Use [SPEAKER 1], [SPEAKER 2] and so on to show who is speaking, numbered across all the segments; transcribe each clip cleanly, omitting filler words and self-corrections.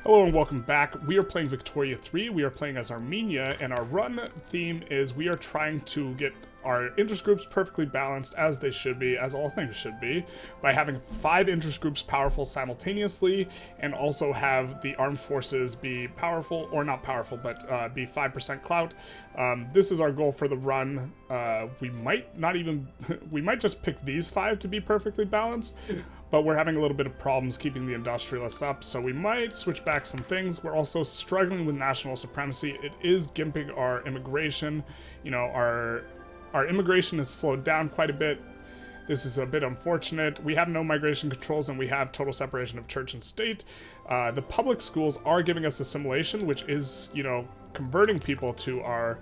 [SPEAKER 1] Hello and welcome back. We are playing Victoria 3. We are playing as Armenia, and our run theme is we are trying to get our interest groups perfectly balanced, as they should be, as all things should be, by having 5 interest groups powerful simultaneously, and also have the armed forces be powerful, or not powerful, but be 5% clout. This is our goal for the run. We might not even, we might just pick these 5 to be perfectly balanced, but we're having a little bit of problems keeping the Industrialists up, so we might switch back some things. We're also struggling with national supremacy. It is gimping our immigration. You know, our immigration has slowed down quite a bit. This is a bit unfortunate. We have no migration controls, and we have total separation of church and state. The public schools are giving us assimilation, which is, you know, converting people to our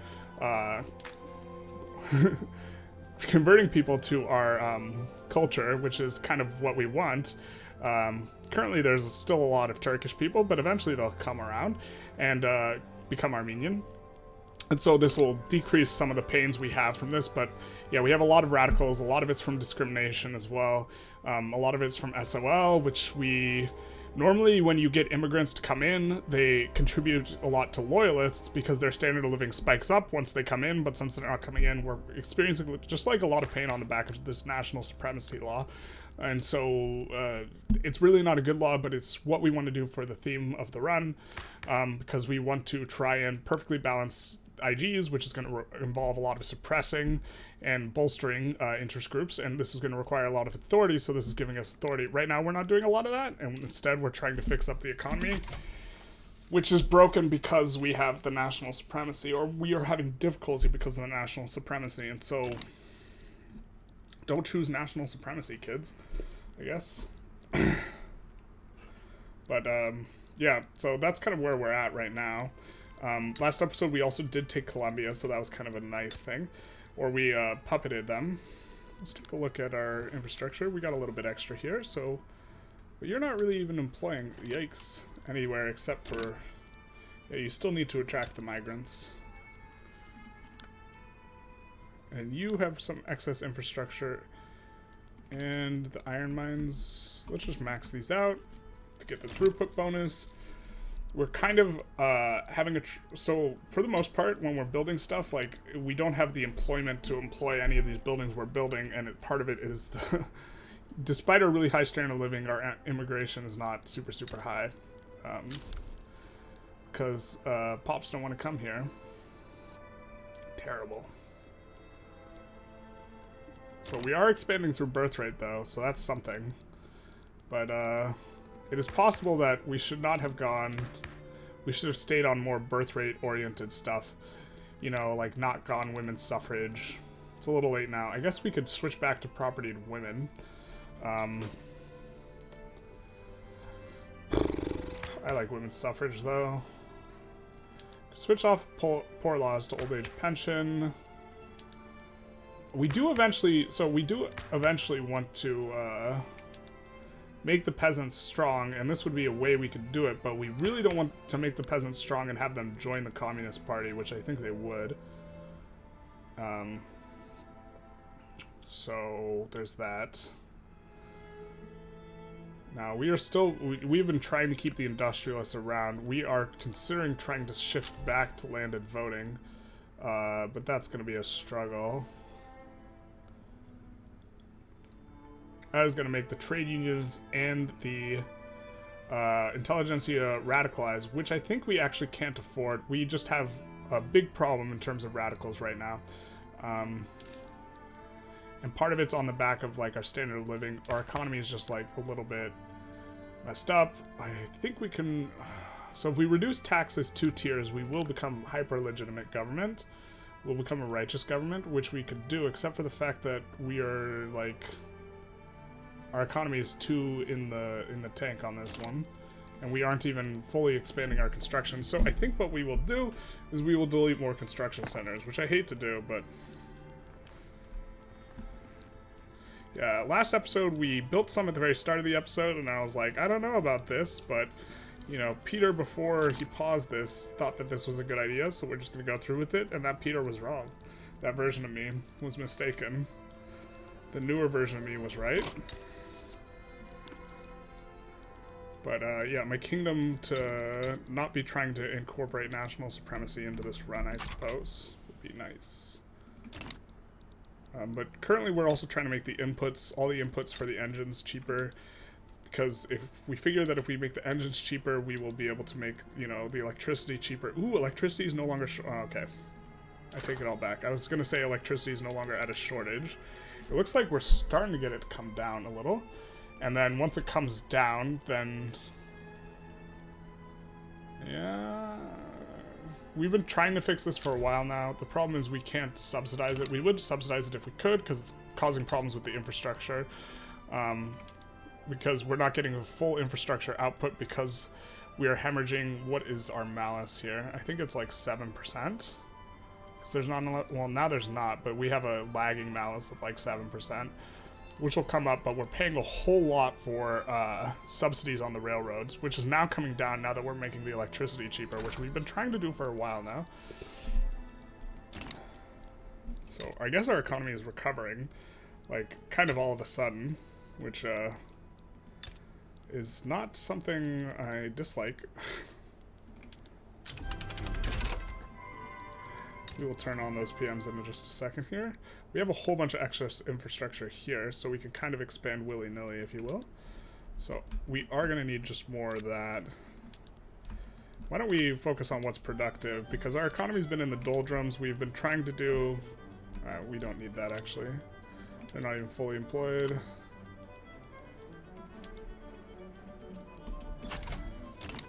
[SPEAKER 1] culture, which is kind of what we want. Currently, there's still a lot of Turkish people, but eventually they'll come around and become Armenian. And so this will decrease some of the pains we have from this, but yeah, we have a lot of radicals. A lot of it's from discrimination as well. A lot of it's from SOL, which we... Normally, when you get immigrants to come in, they contribute a lot to loyalists because their standard of living spikes up once they come in, but since they're not coming in, we're experiencing just like a lot of pain on the back of this national supremacy law. And so it's really not a good law, but it's what we want to do for the theme of the run, because we want to try and perfectly balance IGs, which is going to involve a lot of suppressing and bolstering interest groups, and this is going to require a lot of authority, so this is giving us authority. Right now, we're not doing a lot of that, and instead we're trying to fix up the economy, which is broken because we have the national supremacy, or we are having difficulty because of the national supremacy, and so don't choose national supremacy, kids, I guess. But, yeah, so that's kind of where we're at right now. Last episode, we also did take Colombia, so that was kind of a nice thing. Or we puppeted them. Let's take a look at our infrastructure. We got a little bit extra here, so... But you're not really even employing, yikes, anywhere except for... Yeah, you still need to attract the migrants. And you have some excess infrastructure. And the iron mines... Let's just max these out to get the throughput bonus. We're kind of having so for the most part, when we're building stuff, like, we don't have the employment to employ any of these buildings we're building, and part of it is the despite our really high standard of living, our immigration is not super high, because pops don't want to come here. Terrible. So we are expanding through birth rate, though, so that's something. But it is possible that we should not have gone... We should have stayed on more birth rate-oriented stuff. You know, like not gone women's suffrage. It's a little late now. I guess we could switch back to property and women. I like women's suffrage, though. Switch off poor laws to old age pension. We do eventually... So we do eventually want to... make the peasants strong, and this would be a way we could do it, but we really don't want to make the peasants strong and have them join the Communist Party, which I think they would. So there's that. Now, we are still... We've been trying to keep the Industrialists around. We are considering trying to shift back to landed voting, but that's going to be a struggle. I was going to make the trade unions and the Intelligentsia radicalize, which I think we actually can't afford. We just have a big problem in terms of radicals right now. And part of it's on the back of, like, our standard of living. Our economy is just, like, a little bit messed up. I think we can... So if we reduce taxes 2 tiers, we will become hyper-legitimate government. We'll become a righteous government, which we could do, except for the fact that we are, like... Our economy is 2 in the tank on this one, and we aren't even fully expanding our construction. So I think what we will do is we will delete more construction centers, which I hate to do, but... Yeah, last episode we built some at the very start of the episode, and I was like, I don't know about this, but, you know, Peter, before he paused this, thought that this was a good idea, so we're just going to go through with it, and that Peter was wrong. That version of me was mistaken. The newer version of me was right. But yeah, my kingdom to not be trying to incorporate national supremacy into this run, I suppose, would be nice. But currently we're also trying to make the inputs, all the inputs for the engines cheaper, because if we figure that if we make the engines cheaper, we will be able to make, you know, the electricity cheaper. Ooh, electricity is no longer, okay. I take it all back. I was going to say electricity is no longer at a shortage. It looks like we're starting to get it to come down a little. And then once it comes down, then... yeah... we've been trying to fix this for a while now. The problem is we can't subsidize it. We would subsidize it if we could, because it's causing problems with the infrastructure. Because we're not getting a full infrastructure output because we are hemorrhaging. What is our malice here? I think it's like 7%. Because there's not a lot, well, now there's not, but we have a lagging malice of like 7%, which will come up, but we're paying a whole lot for subsidies on the railroads, which is now coming down now that we're making the electricity cheaper, which we've been trying to do for a while now. So I guess our economy is recovering, like, kind of all of a sudden, which is not something I dislike. We will turn on those PMs in just a second here. We have a whole bunch of extra infrastructure here, so we can kind of expand willy-nilly, if you will. So we are going to need just more of that. Why don't we focus on what's productive? Because our economy's been in the doldrums. We've been trying to do... we don't need that, actually. They're not even fully employed.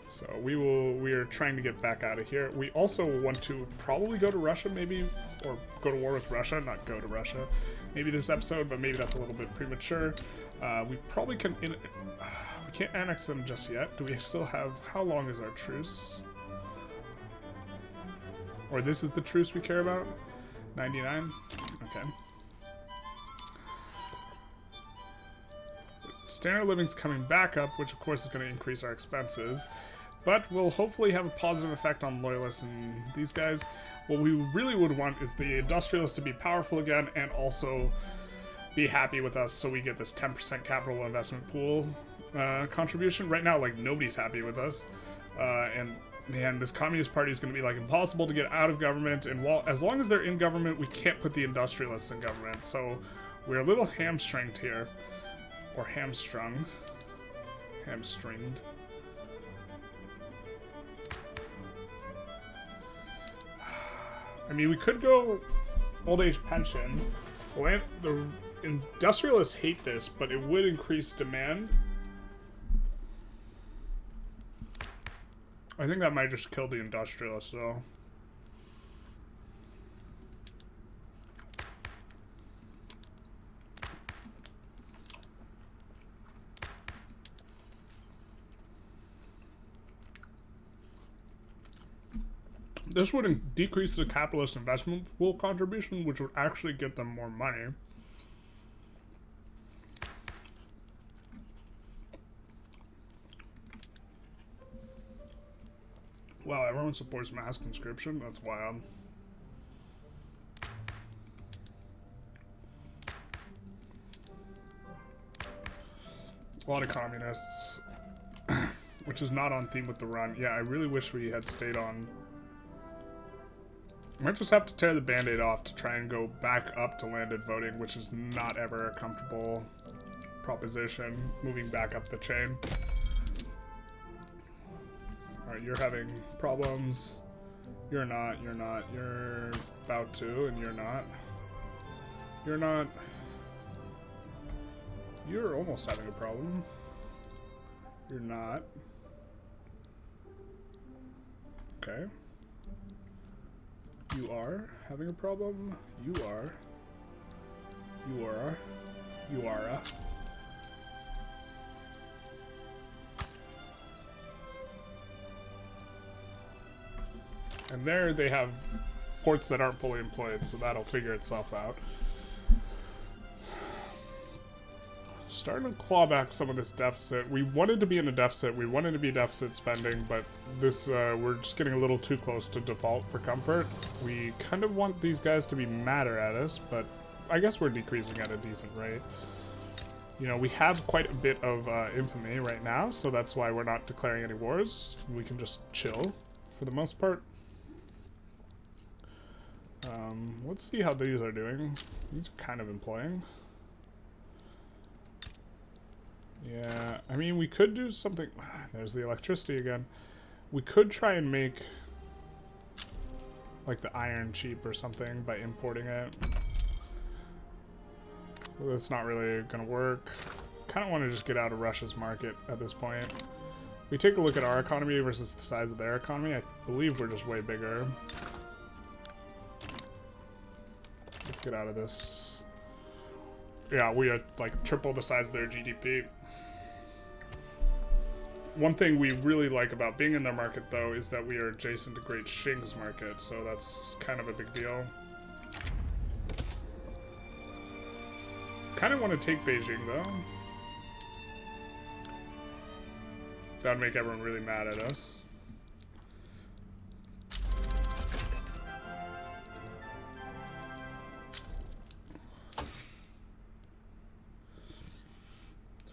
[SPEAKER 1] So we are trying to get back out of here. We also want to probably go to Russia, maybe, or go to war with Russia, not go to Russia. Maybe this episode, but maybe that's a little bit premature. We probably can, we can't annex them just yet. Do we still have, how long is our truce? Or this is the truce we care about? 99? Okay. Standard of living's coming back up, which of course is going to increase our expenses. But we'll hopefully have a positive effect on loyalists and these guys. What we really would want is the industrialists to be powerful again and also be happy with us so we get this 10% capital investment pool contribution. Right now, like, nobody's happy with us. And man, this Communist Party is going to be like impossible to get out of government. And as long as they're in government, we can't put the industrialists in government. So we're a little hamstringed here. Or hamstrung. Hamstringed. I mean, we could go old age pension. The industrialists hate this, but it would increase demand. I think that might just kill the industrialists, though. This would decrease the capitalist investment pool contribution, which would actually get them more money. Wow, everyone supports mass conscription? That's wild. A lot of communists, which is not on theme with the run. Yeah, I really wish we had stayed on. I might just have to tear the band-aid off to try and go back up to landed voting, which is not ever a comfortable proposition, moving back up the chain. Alright, you're having problems. You're not, you're about to, and you're not. You're not. You're almost having a problem. You're not. Okay. You are having a problem. You are. You are. You are. And there they have ports that aren't fully employed, so that'll figure itself out. Starting to claw back some of this deficit. We wanted to be in a deficit. We wanted to be deficit spending, but this we're just getting a little too close to default for comfort. We kind of want these guys to be madder at us, but I guess we're decreasing at a decent rate. You know, we have quite a bit of infamy right now, so that's why we're not declaring any wars. We can just chill for the most part. Let's see how these are doing. These are kind of employing. Yeah, I mean, we could do something. There's the electricity again. We could try and make like the iron cheap or something by importing it. Well, that's not really gonna work. Kind of want to just get out of Russia's market at this point. If we take a look at our economy versus the size of their economy, I believe we're just way bigger. Let's get out of this. Yeah, we are like triple the size of their GDP. One thing we really like about being in their market, though, is that we are adjacent to Great Qing's market, so that's kind of a big deal. Kind of want to take Beijing, though. That would make everyone really mad at us.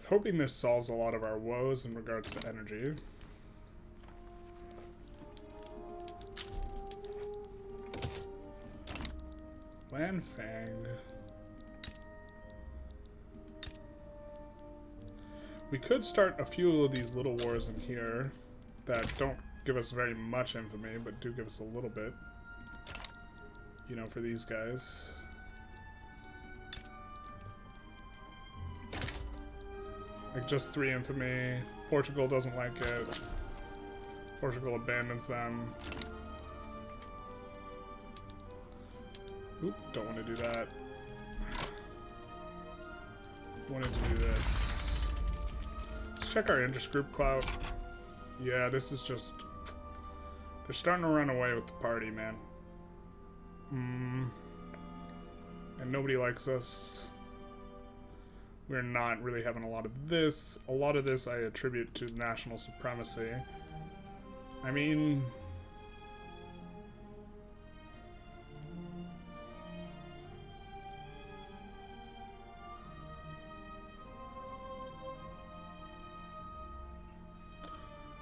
[SPEAKER 1] Hoping this solves a lot of our woes in regards to energy. Lanfang. We could start a few of these little wars in here that don't give us very much infamy, but do give us a little bit. You know, for these guys. Like just 3 infamy. Portugal doesn't like it. Portugal abandons them. Oop, don't want to do that. Wanted to do this. Let's check our intergroup clout. Yeah, this is just... They're starting to run away with the party, man. And nobody likes us. We're not really having a lot of this. A lot of this I attribute to national supremacy. I mean...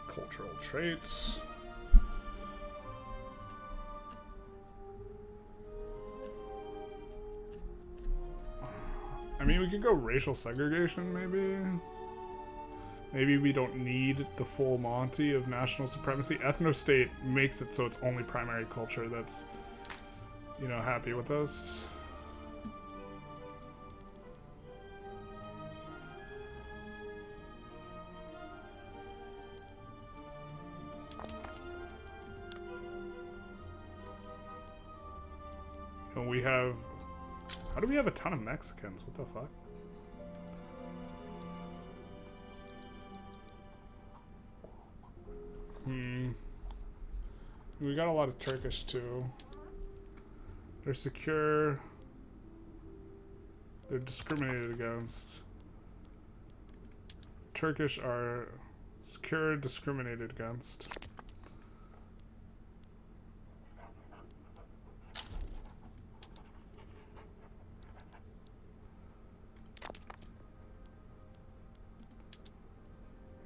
[SPEAKER 1] Cultural traits. I mean, we could go racial segregation, maybe. Maybe we don't need the full Monty of national supremacy. Ethno-state makes it so it's only primary culture that's, you know, happy with us. And we have... How do we have a ton of Mexicans? What the fuck? We got a lot of Turkish too. They're secure. They're discriminated against. Turkish are secure, discriminated against.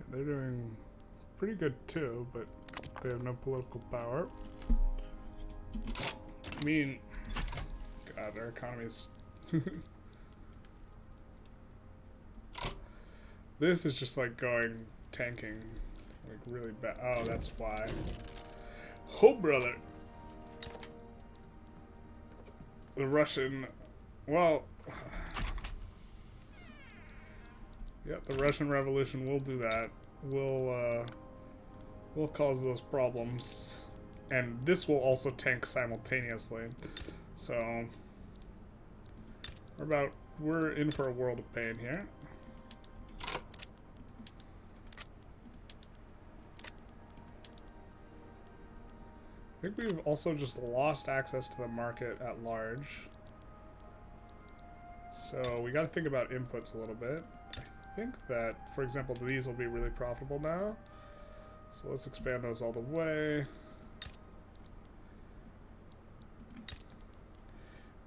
[SPEAKER 1] They're doing pretty good too, but they have no political power. I mean, God, our economy is... This is just like going tanking, like really bad. Oh, that's why. Oh, brother. The Russian, well... Yeah, the Russian Revolution will do that. Will cause those problems, and this will also tank simultaneously. So we're in for a world of pain here. I think we've also just lost access to the market at large. So we got to think about inputs a little bit. I think that, for example, these will be really profitable now. So let's expand those all the way.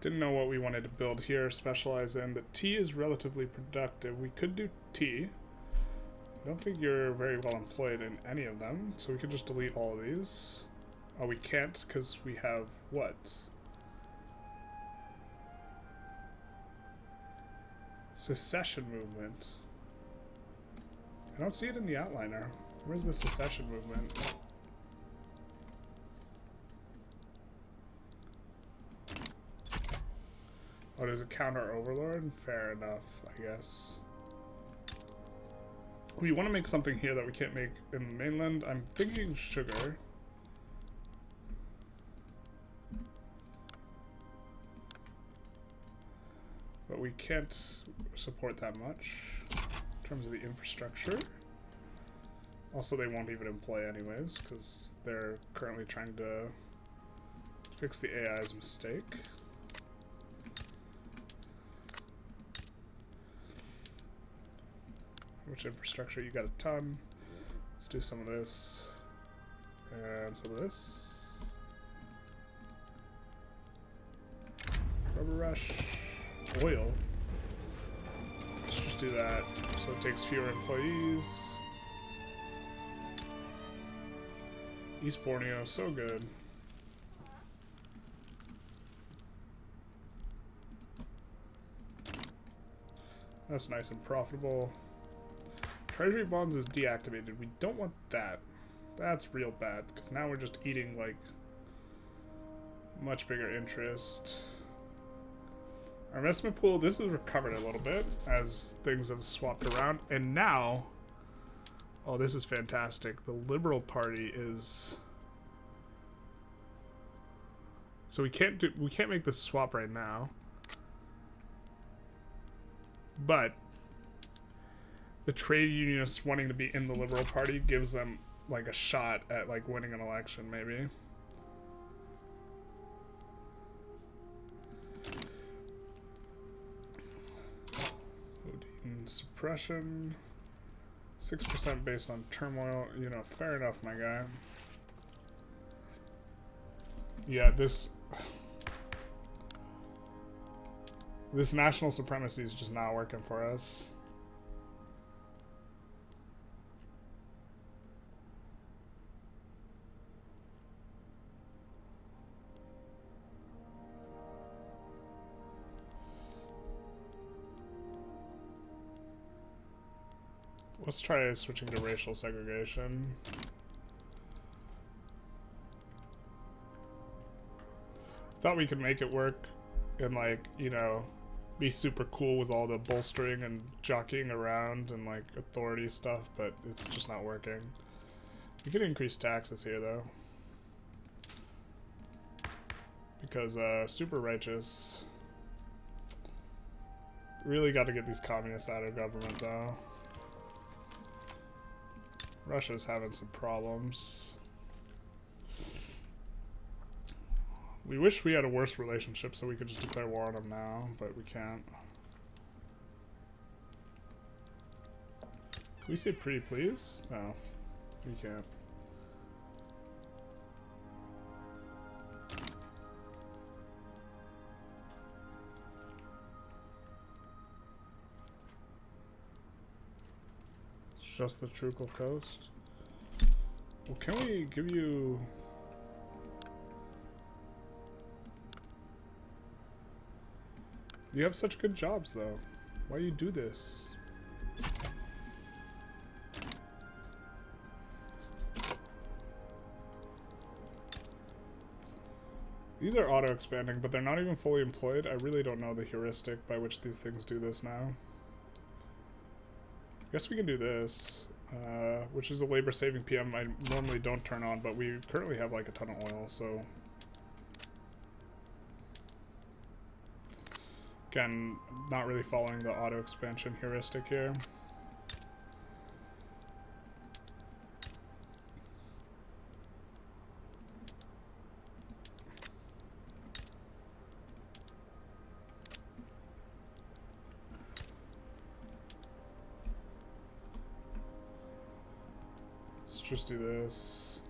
[SPEAKER 1] Didn't know what we wanted to build here, specialize in. The tea is relatively productive. We could do tea. I don't think you're very well employed in any of them, so we could just delete all of these. Oh, we can't because we have what? Secession movement. I don't see it in the outliner. Where's the secession movement? Oh, does it counter Overlord? Fair enough, I guess. We want to make something here that we can't make in the mainland. I'm thinking sugar. But we can't support that much in terms of the infrastructure. Also, they won't even employ anyways, because they're currently trying to fix the AI's mistake. Which infrastructure? You got a ton. Let's do some of this. And some of this. Rubber rush. Oil. Let's just do that. So it takes fewer employees. East Borneo, so good. That's nice and profitable. Treasury bonds is deactivated. We don't want that. That's real bad, because now we're just eating, like, much bigger interest. Our investment pool, this has recovered a little bit as things have swapped around. And now, oh, this is fantastic. The Liberal Party is... So we can't make this swap right now. But the trade unionists wanting to be in the Liberal Party gives them like a shot at like winning an election, maybe. Odin suppression. 6% based on turmoil. You know, fair enough, my guy. Yeah, this national supremacy is just not working for us. Let's try switching to racial segregation. Thought we could make it work and, like, you know, be super cool with all the bolstering and jockeying around and, like, authority stuff, but it's just not working. We could increase taxes here, though. Because, super righteous. Really got to get these communists out of government, though. Russia's having some problems. We wish we had a worse relationship so we could just declare war on them now, but we can't. Can we say pretty please? No, we can't. It's just the Trucal Coast. Well, can we give you... You have such good jobs, though. Why you do this? These are auto-expanding, but they're not even fully employed. I really don't know the heuristic by which these things do this now. I guess we can do this, which is a labor-saving PM I normally don't turn on, but we currently have like a ton of oil, so... Again, not really following the auto-expansion heuristic here. Let's just do this.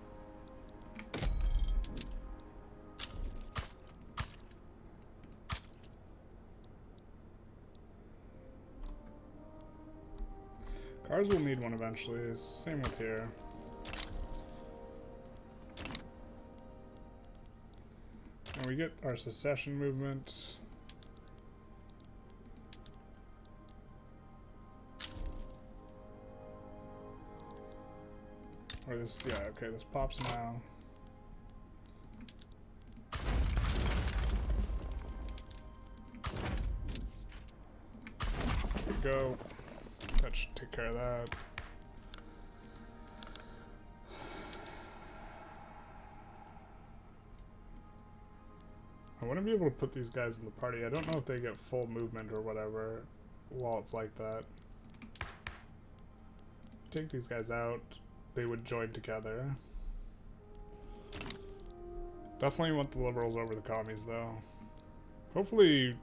[SPEAKER 1] Ours will need one eventually. Same with here. And we get our secession movement. Or this, yeah, okay, this pops now. There we go. That should take care of that. I want to be able to put these guys in the party. I don't know if they get full movement or whatever while it's like that. Take these guys out. They would join together. Definitely want the liberals over the commies, though. Hopefully,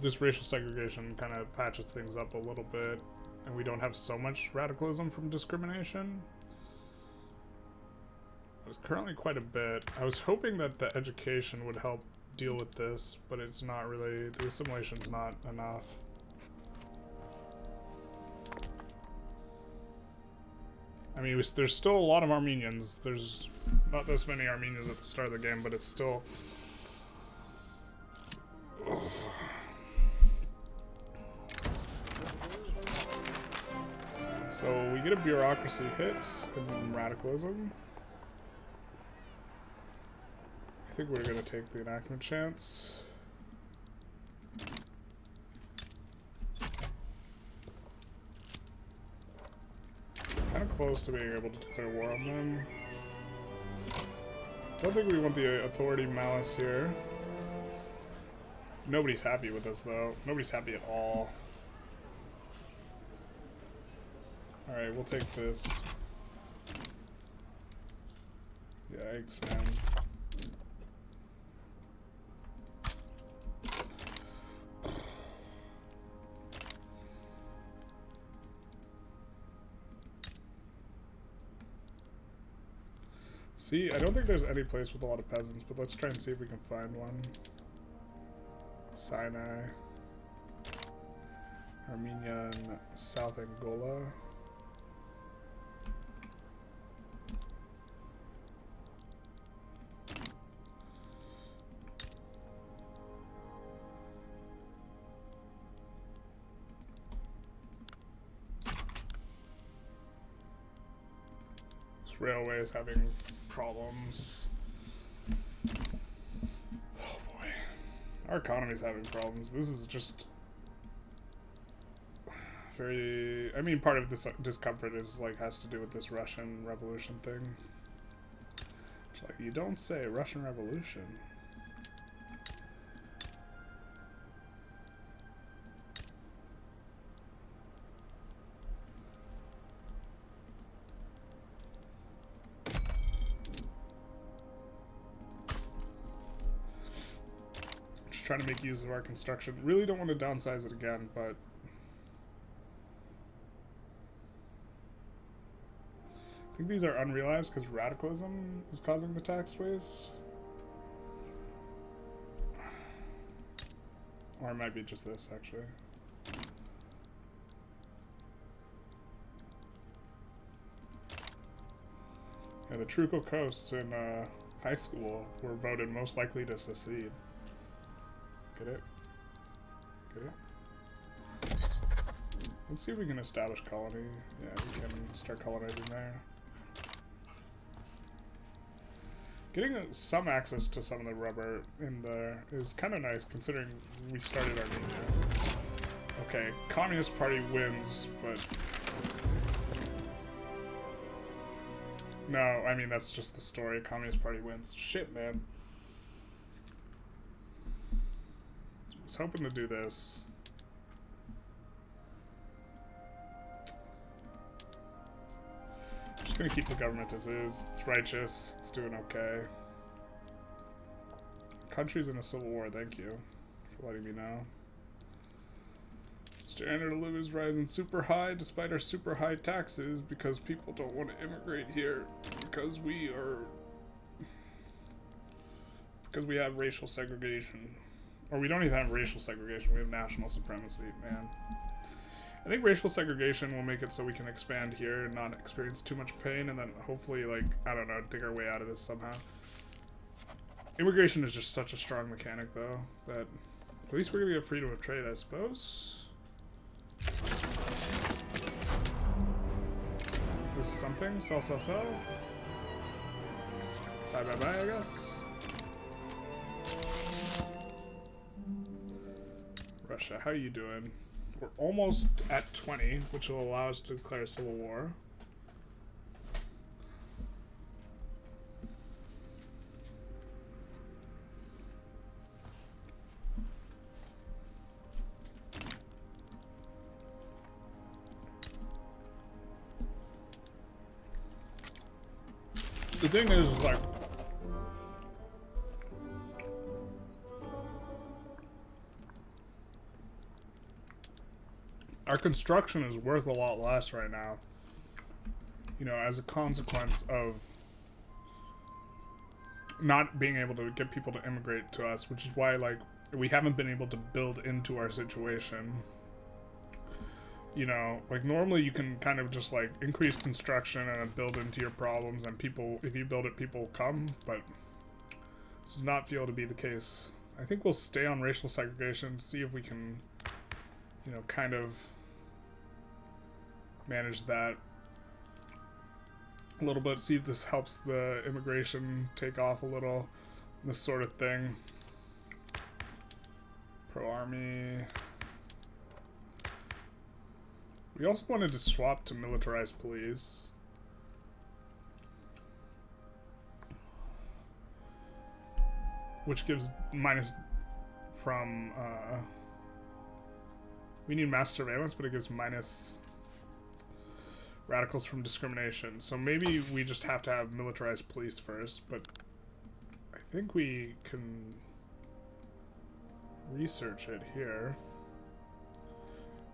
[SPEAKER 1] this racial segregation kind of patches things up a little bit, and we don't have so much radicalism from discrimination. It's currently quite a bit. I was hoping that the education would help deal with this, but it's not really. The assimilation's not enough. I mean, there's still a lot of Armenians. There's not this many Armenians at the start of the game, but it's still... So we get a bureaucracy hit in radicalism. I think we're going to take the enactment chance. Kind of close to being able to declare war on them. Don't think we want the authority malice here. Nobody's happy with us, though. Nobody's happy at all. Alright, we'll take this. Yikes, man. See, I don't think there's any place with a lot of peasants, but let's try and see if we can find one. Sinai. Armenia and South Angola. This railway is having problems. Oh boy. Our economy's having problems. This is just very... I mean, part of this discomfort is, like, has to do with this Russian Revolution thing. It's like, you don't say, Russian Revolution. Trying to make use of our construction. Really don't want to downsize it again, but I think these are unrealized because radicalism is causing the tax waste. Or it might be just this, actually. Yeah, the Truco Coasts in high school were voted most likely to secede. Get it? Get it? Let's see if we can establish colony. Yeah, we can start colonizing there. Getting some access to some of the rubber in there is kind of nice, considering we started Armenia. Okay, Communist Party wins, but... No, I mean, that's just the story. Communist Party wins. Shit, man. I was hoping to do this. Just gonna keep the government as is. It's righteous. It's doing okay. Country's in a civil war. Thank you for letting me know. Standard of living is rising super high despite our super high taxes because people don't want to immigrate here because we have racial segregation. Or we don't even have racial segregation, we have national supremacy, man. I think racial segregation will make it so we can expand here and not experience too much pain, and then hopefully, like, I don't know, dig our way out of this somehow. Immigration is just such a strong mechanic, though, that at least we're gonna get freedom of trade, I suppose. This is something. Sell, sell, sell. Bye, bye, bye, I guess. Russia, how are you doing? We're almost at 20, which will allow us to declare civil war. The thing is, like, our construction is worth a lot less right now, you know, as a consequence of not being able to get people to immigrate to us, which is why, like, we haven't been able to build into our situation. You know, like, normally you can kind of just, like, increase construction and build into your problems, and people, if you build it, people come, but this does not feel to be the case. I think we'll stay on racial segregation, see if we can, you know, kind of manage that a little bit, see if this helps the immigration take off a little, this sort of thing. Pro-army. We also wanted to swap to militarized police. Which gives minus from, we need mass surveillance, but it gives minus radicals from discrimination. So maybe we just have to have militarized police first, but I think we can research it here.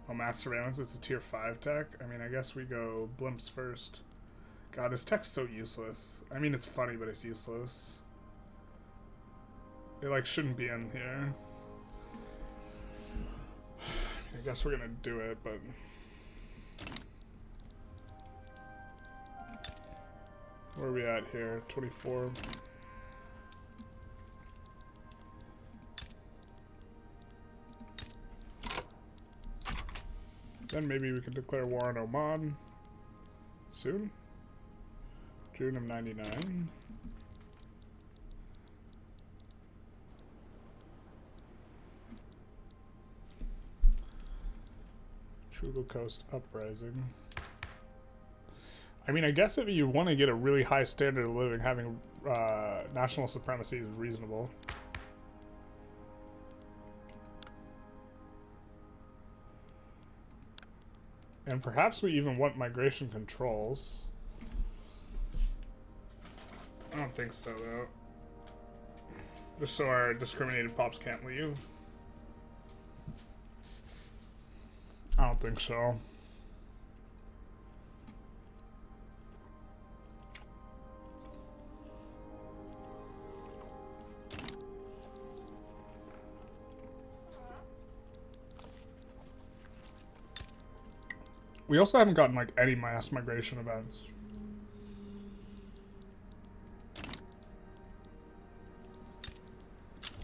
[SPEAKER 1] Oh, mass surveillance, it's a tier 5 tech. I mean, I guess we go blimps first. God, this tech's so useless. I mean, it's funny, but it's useless. It, like, shouldn't be in here. I guess we're gonna do it, but... Where are we at here? 24. Then maybe we could declare war on Oman soon. June of 99. Trugal Coast Uprising. I mean, I guess if you want to get a really high standard of living, having national supremacy is reasonable. And perhaps we even want migration controls. I don't think so, though. Just so our discriminated pops can't leave. I don't think so. We also haven't gotten, like, any mass migration events.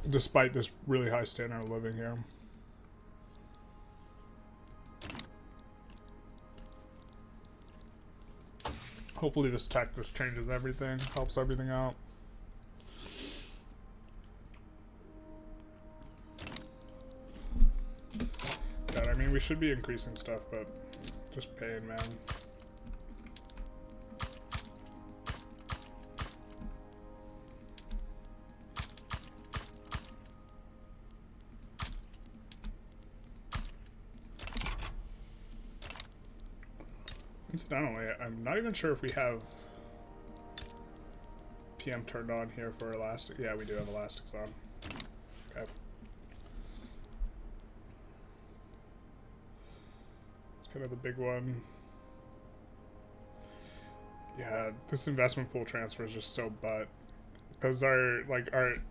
[SPEAKER 1] Despite this really high standard of living here. Hopefully this tech just changes everything, helps everything out. God, I mean, we should be increasing stuff, but just pain, man. Incidentally, I'm not even sure if we have PM turned on here for elastic. Yeah, we do have elastics on. Okay. It's kind of the big one. Yeah, this investment pool transfer is just so butt. Because our and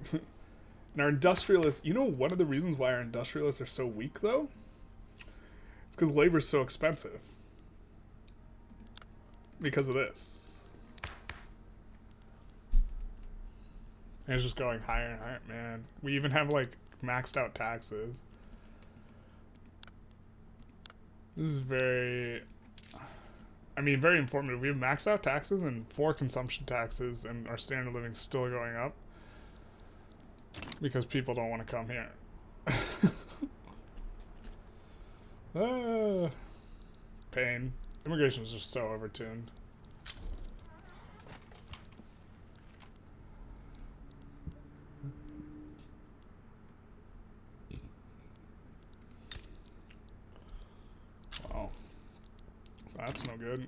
[SPEAKER 1] our industrialists, you know, one of the reasons why our industrialists are so weak, though, It's because labor's so expensive. Because of this. And it's just going higher and higher, man. We even have, like, maxed out taxes. This is very... I mean, very informative. We have maxed out taxes and 4 consumption taxes, and our standard of living is still going up. Because people don't want to come here. Pain. Immigration is just so overtuned. Wow. That's no good.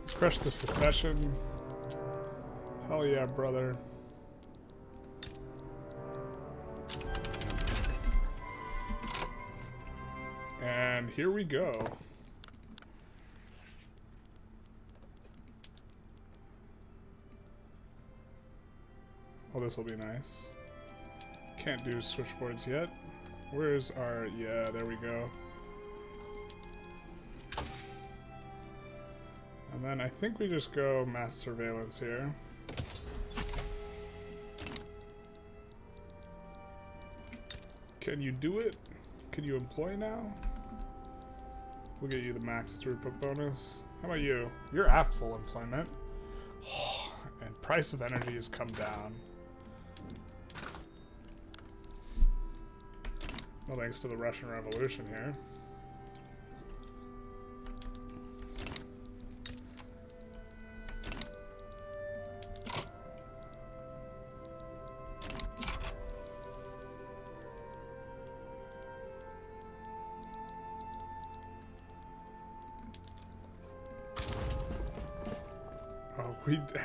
[SPEAKER 1] Crush the secession. Hell yeah, brother. And here we go. Oh, this will be nice. Can't do switchboards yet. Where's our... Yeah, there we go. And then I think we just go mass surveillance here. Can you do it? Can you employ now? We'll get you the max throughput bonus. How about you? You're at full employment. And price of energy has come down. Well, thanks to the Russian Revolution here.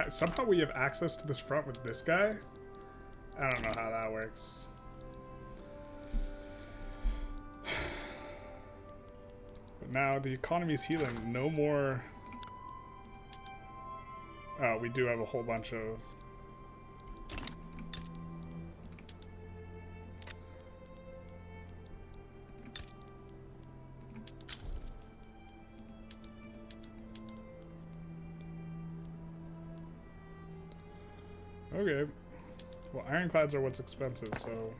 [SPEAKER 1] Somehow we have access to this front with this guy? I don't know how that works. But now the economy's healing. No more... Oh, we do have a whole bunch of... Okay. Well, ironclads are what's expensive, so...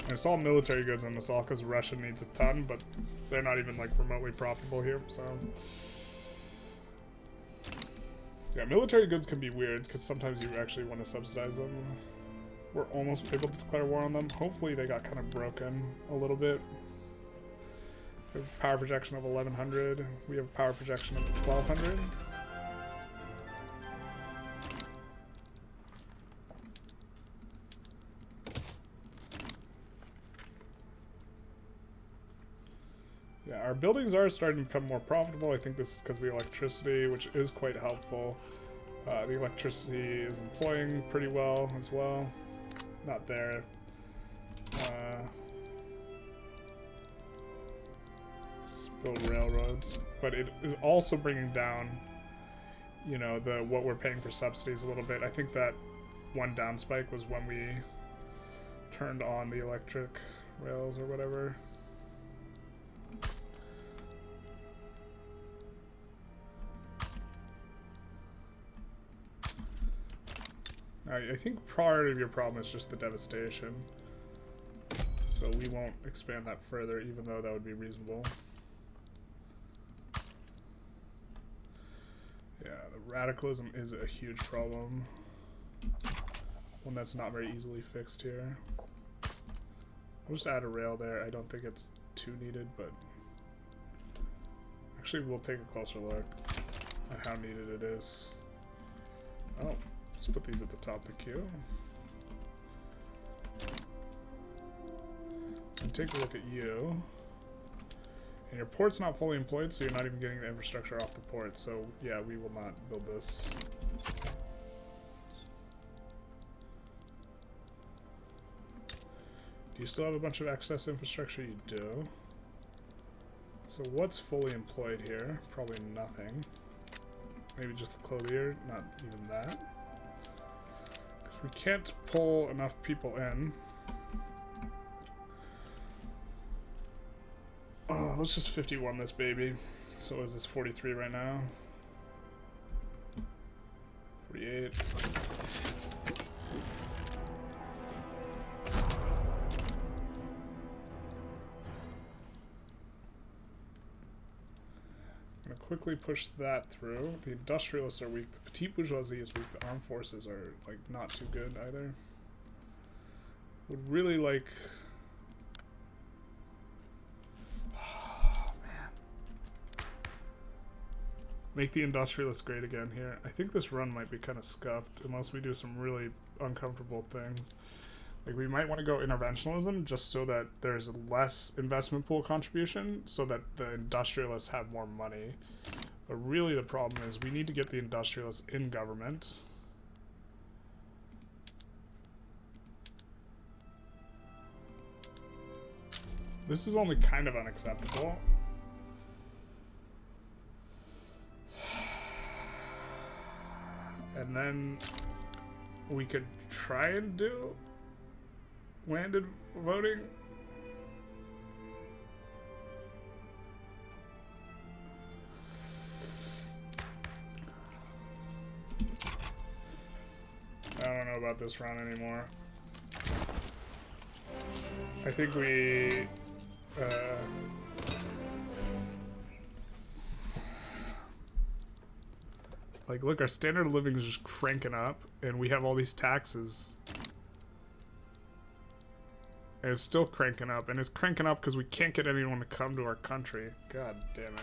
[SPEAKER 1] And it's all military goods, and it's all because Russia needs a ton, but they're not even, like, remotely profitable here, so... Yeah, military goods can be weird, because sometimes you actually want to subsidize them. We're almost able to declare war on them. Hopefully they got kind of broken a little bit. We have a power projection of 1100. We have a power projection of 1200. Yeah, our buildings are starting to become more profitable. I think this is because of the electricity, which is quite helpful. The electricity is employing pretty well as well. Not there. Let's build railroads. But it is also bringing down, you know, what we're paying for subsidies a little bit. I think that one down spike was when we turned on the electric rails or whatever. I think part of your problem is just the devastation. So we won't expand that further, even though that would be reasonable. Yeah, the radicalism is a huge problem. One that's not very easily fixed here. I'll just add a rail there. I don't think it's too needed, but... Actually, we'll take a closer look at how needed it is. Oh. Let's put these at the top of the queue. And take a look at you. And your port's not fully employed, so you're not even getting the infrastructure off the port. So, yeah, we will not build this. Do you still have a bunch of excess infrastructure? You do. So what's fully employed here? Probably nothing. Maybe just the clothier, not even that. Because we can't pull enough people in. Oh, let's just 51 this baby. So is this 43 right now? 48. Quickly push that through. The industrialists are weak. The petite bourgeoisie is weak. The armed forces are like not too good either. Would really like. Oh, man. Make the industrialists great again here. I think this run might be kind of scuffed unless we do some really uncomfortable things. Like we might want to go interventionalism just so that there's less investment pool contribution so that the industrialists have more money. But really the problem is we need to get the industrialists in government. This is only kind of unacceptable. And then we could try and do landed voting. I don't know about this run anymore. I think we like look, our standard of living is just cranking up and we have all these taxes. And it's still cranking up, and it's cranking up because we can't get anyone to come to our country. God damn it.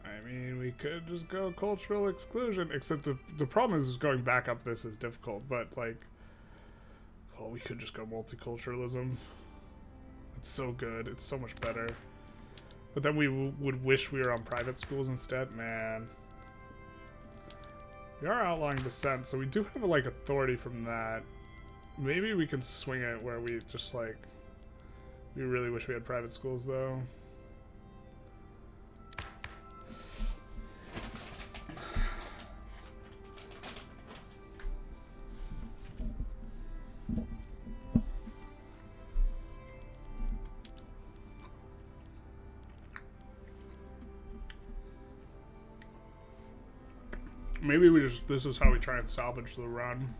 [SPEAKER 1] I mean, we could just go cultural exclusion, except the problem is going back up this is difficult, but like, oh, we could just go multiculturalism. It's so good. It's so much better. But then we would wish we were on private schools instead. Man. We are outlawing dissent, so we do have like authority from that. Maybe we can swing it where we just like... We really wish we had private schools though. Maybe we just, this is how we try and salvage the run.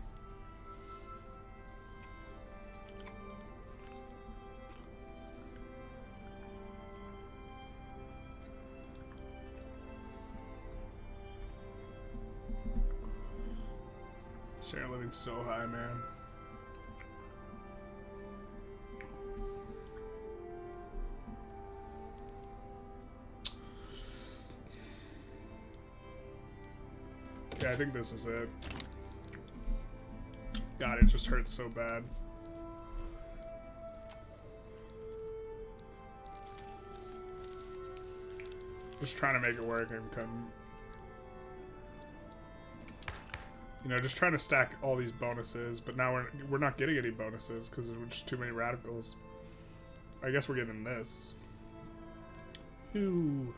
[SPEAKER 1] Standard of living's so high, man. Yeah, I think this is it. God, it just hurts so bad. Just trying to make it work and come... You know, just trying to stack all these bonuses, but now we're not getting any bonuses because there's just too many radicals. I guess we're getting this. Ew.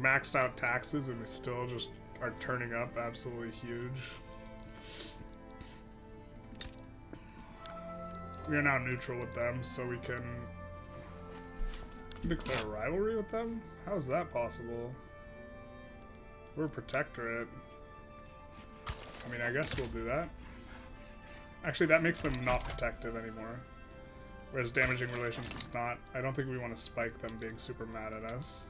[SPEAKER 1] Maxed out taxes and we still just are turning up absolutely huge. We are now neutral with them, so we can declare a rivalry with them? How is that possible? We're a protectorate. I mean, I guess we'll do that. Actually, that makes them not protective anymore. Whereas damaging relations is not. I don't think we want to spike them being super mad at us.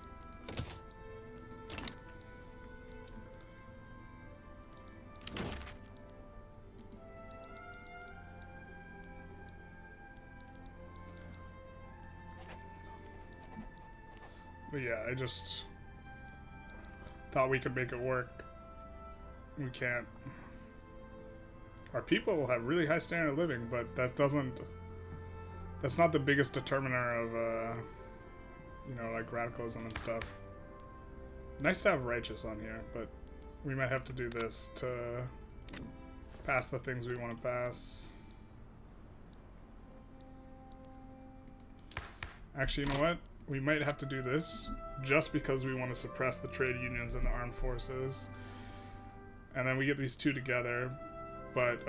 [SPEAKER 1] But yeah, I just thought we could make it work. We can't. Our people will have really high standard of living, but that doesn't... That's not the biggest determiner of, you know, like radicalism and stuff. Nice to have righteous on here, but we might have to do this to pass the things we want to pass. Actually, you know what? We might have to do this just because we want to suppress the trade unions and the armed forces. And then we get these two together. But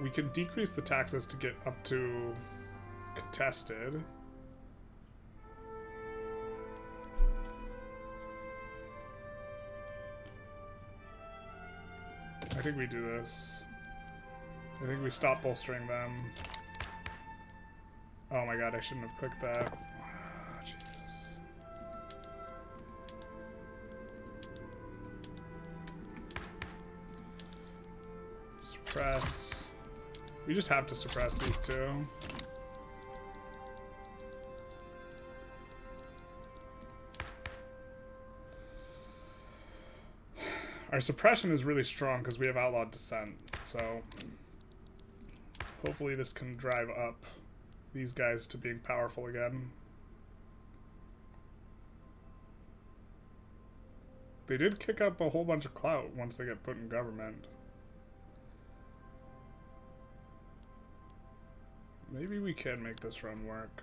[SPEAKER 1] we can decrease the taxes to get up to contested. I think we do this. I think we stop bolstering them. Oh my god, I shouldn't have clicked that. Oh, Jesus. Suppress. We just have to suppress these two. Our suppression is really strong because we have outlawed dissent, so hopefully this can drive up these guys to being powerful again. They did kick up a whole bunch of clout once they get put in government. Maybe we can make this run work.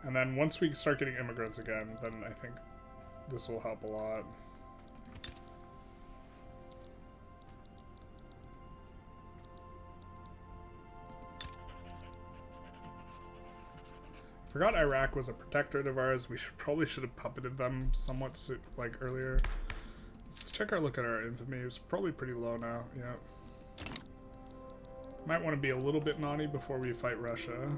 [SPEAKER 1] And then once we start getting immigrants again, then I think this will help a lot. Forgot Iraq was a protectorate of ours. We probably should have puppeted them somewhat like earlier. Let's check our look at our infamy. It's probably pretty low now. Yeah. Might want to be a little bit naughty before we fight Russia.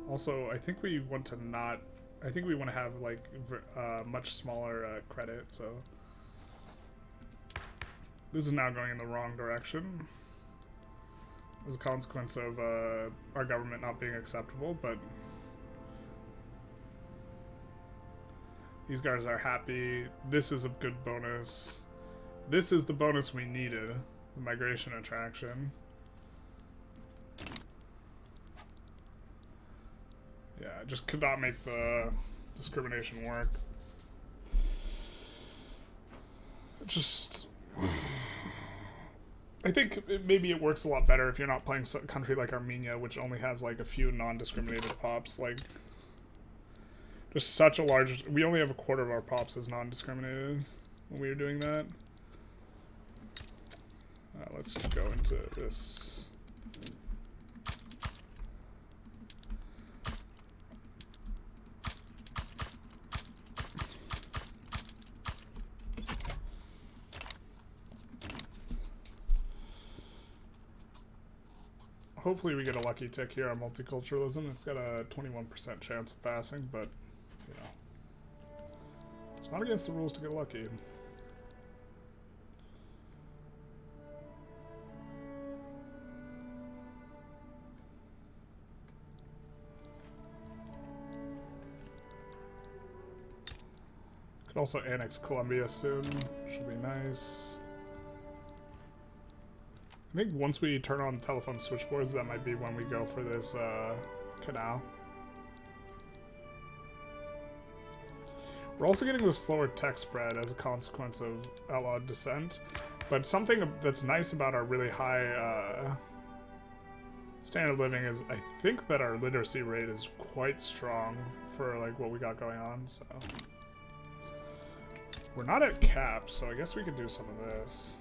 [SPEAKER 1] Also, I think we want to not... I think we want to have, like, much smaller credit, so... This is now going in the wrong direction. As a consequence of our government not being acceptable, but... These guys are happy. This is a good bonus. This is the bonus we needed. The migration attraction. Yeah, I just could not make the discrimination work. Just... I think maybe it works a lot better if you're not playing a country like Armenia, which only has like a few non-discriminated pops. Like, just such a large... We only have a quarter of our pops as non-discriminated when we were doing that. Let's just go into this... Hopefully we get a lucky tick here on multiculturalism. It's got a 21% chance of passing, but, you know, it's not against the rules to get lucky. Could also annex Colombia soon, which will be nice. I think once we turn on the telephone switchboards, that might be when we go for this canal. We're also getting the slower tech spread as a consequence of outlawed dissent. But something that's nice about our really high standard of living is I think that our literacy rate is quite strong for like what we got going on. So we're not at cap, so I guess we could do some of this.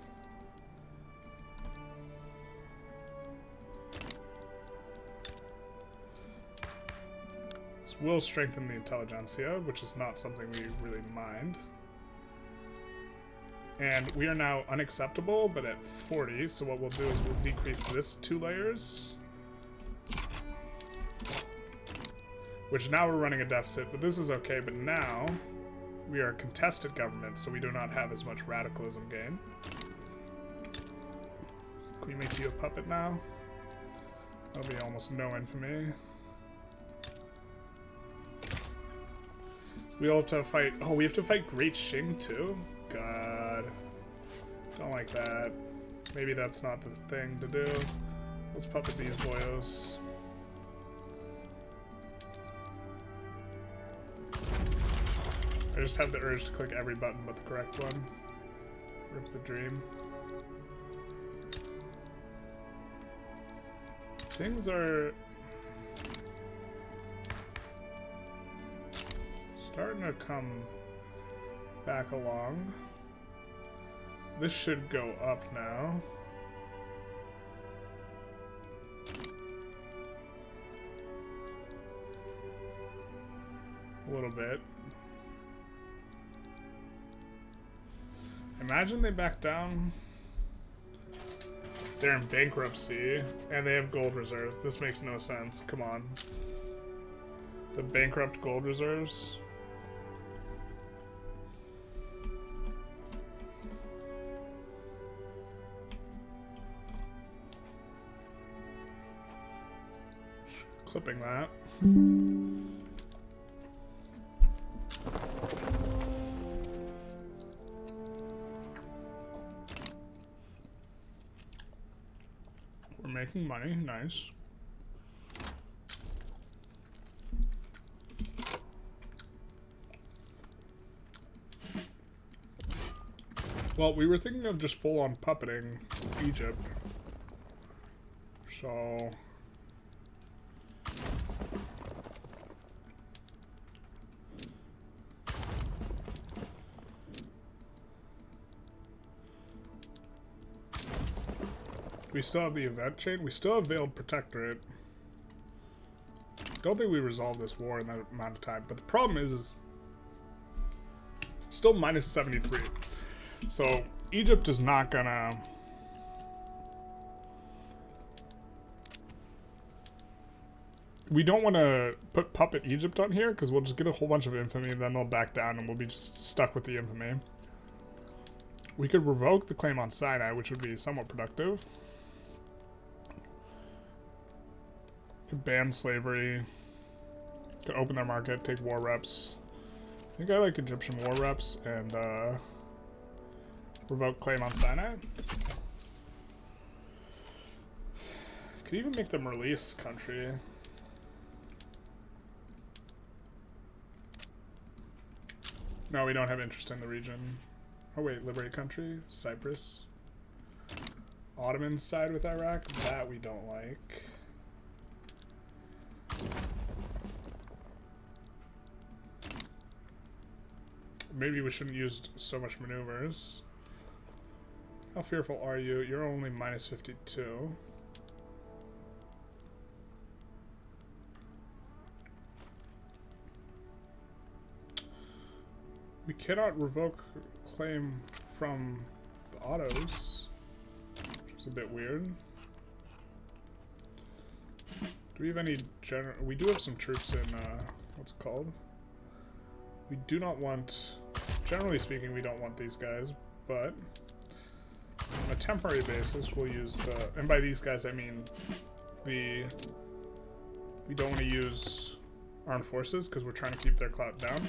[SPEAKER 1] Will strengthen the Intelligentsia, which is not something we really mind. And we are now unacceptable, but at 40, so what we'll do is we'll decrease this 2 layers. Which now we're running a deficit, but this is okay, but now we are a contested government, so we do not have as much radicalism gain. Can we make you a puppet now? That'll be almost no infamy. We'll have to fight... Oh, we have to fight Great Xing too? God. Don't like that. Maybe that's not the thing to do. Let's puppet these boyos. I just have the urge to click every button but the correct one. Rip the dream. Things are starting to come back along. This should go up now. A little bit. Imagine they back down. They're in bankruptcy, and they have gold reserves. This makes no sense. Come on. The bankrupt gold reserves. Clipping that. We're making money, nice. Well, we were thinking of just full-on puppeting Egypt. So... we still have the event chain. We still have Veiled Protectorate. Don't think we resolved this war in that amount of time. But the problem is still minus 73. So Egypt is not gonna... we don't want to put Puppet Egypt on here because we'll just get a whole bunch of infamy and then they'll back down and we'll be just stuck with the infamy. We could revoke the claim on Sinai, which would be somewhat productive. Could ban slavery. Could open their market, take war reps. I think I like Egyptian war reps and revoke claim on Sinai. Could even make them release country. No, we don't have interest in the region. Oh wait, liberate country? Cyprus. Ottoman side with Iraq? That we don't like. Maybe we shouldn't use so much maneuvers. How fearful are you? You're only minus 52. We cannot revoke claim from the Ottos, which is a bit weird. Do we have any we do have some troops in, what's it called? We do not want, generally speaking, we don't want these guys, but on a temporary basis, we'll use the, and by these guys, I mean we don't want to use armed forces because we're trying to keep their clout down.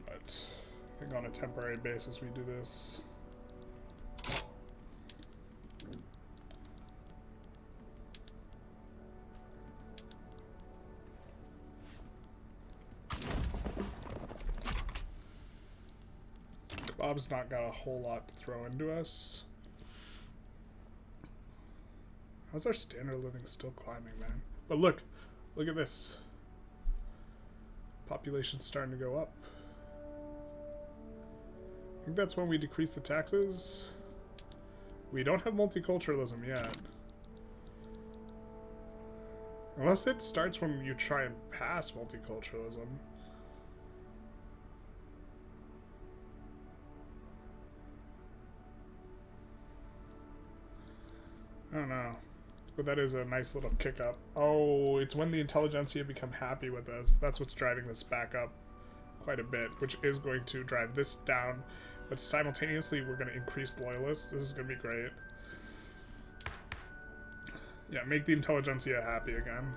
[SPEAKER 1] But I think on a temporary basis, we do this. Bob's not got a whole lot to throw into us. How's our standard of living still climbing, man? But look at this. Population's starting to go up. I think that's when we decrease the taxes. We don't have multiculturalism yet. Unless it starts when you try and pass multiculturalism. I don't know. But that is a nice little kick up. Oh, it's when the Intelligentsia become happy with us. That's what's driving this back up quite a bit, which is going to drive this down. But simultaneously, we're going to increase loyalists. This is going to be great. Yeah, make the Intelligentsia happy again.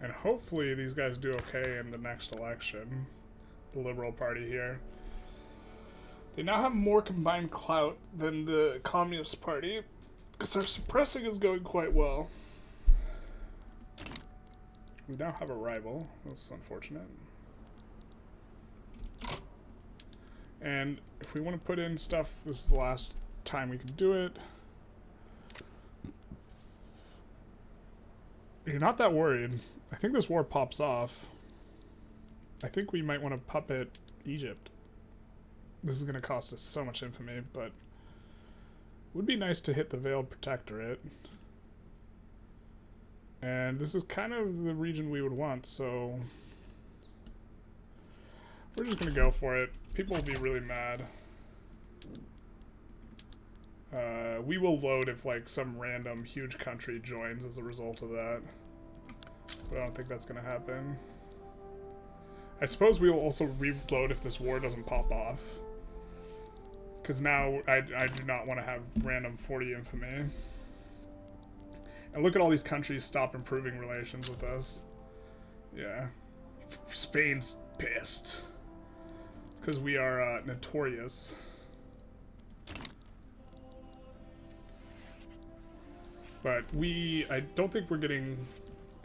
[SPEAKER 1] And hopefully these guys do okay in the next election. The Liberal Party here. They now have more combined clout than the Communist Party, because their suppressing is going quite well. We now have a rival. That's unfortunate. And if we want to put in stuff, this is the last time we can do it. You're not that worried. I think this war pops off. I think we might want to puppet Egypt. This is going to cost us so much infamy, but it would be nice to hit the Veiled Protectorate. And this is kind of the region we would want, so we're just going to go for it. People will be really mad. We will load if like some random huge country joins as a result of that. But I don't think that's going to happen. I suppose we will also reload if this war doesn't pop off. Because now I do not want to have random 40 infamy. And look at all these countries stop improving relations with us. Yeah. Spain's pissed. Because we are notorious. But I don't think we're getting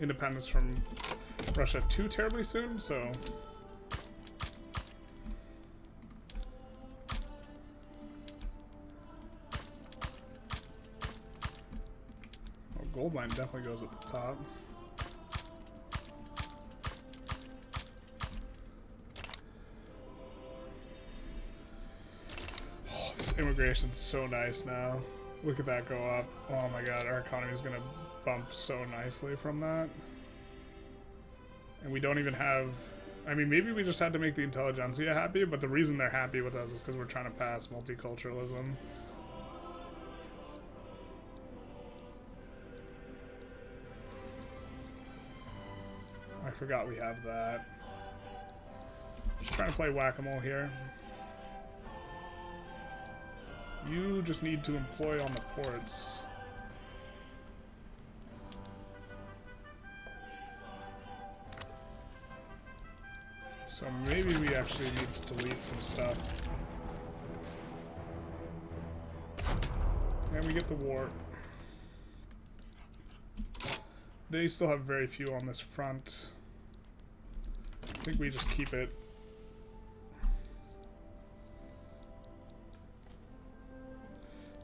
[SPEAKER 1] independence from Russia too terribly soon, so... Oh, gold mine definitely goes at the top. Oh, this immigration's so nice now. Look at that go up. Oh my god, our economy is gonna bump so nicely from that. And we don't even have... I mean, maybe we just had to make the Intelligentsia happy, but the reason they're happy with us is because we're trying to pass multiculturalism. I forgot we have that. Just trying to play whack-a-mole here. You just need to employ on the ports. So maybe we actually need to delete some stuff. And we get the war. They still have very few on this front. I think we just keep it.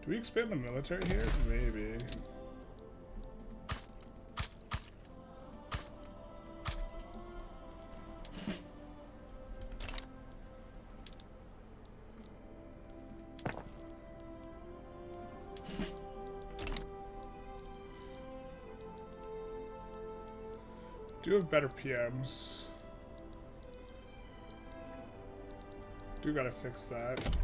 [SPEAKER 1] Do we expand the military here? Maybe. Do have better PMs. Do gotta fix that.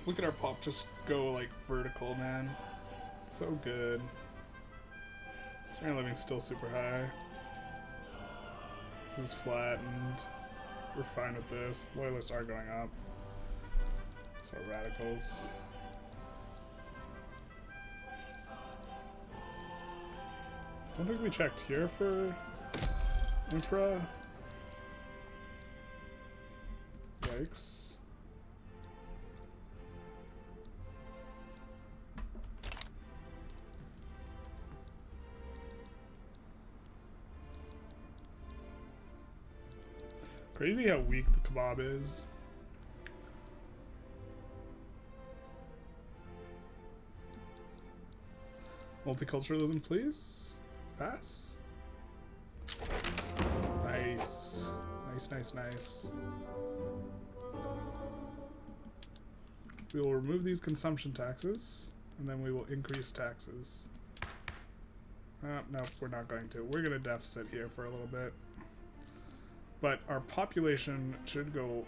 [SPEAKER 1] Look at our pop just go like vertical, man. So good. Standard living's still super high. This is flat and we're fine with this. Loyalists are going up. So are radicals. Don't think we checked here for infra. Yikes. Crazy how weak the kebab is. Multiculturalism, please. Pass. Nice. Nice, nice, nice. We will remove these consumption taxes, and then we will increase taxes. No, we're not going to. We're going to deficit here for a little bit. But our population should go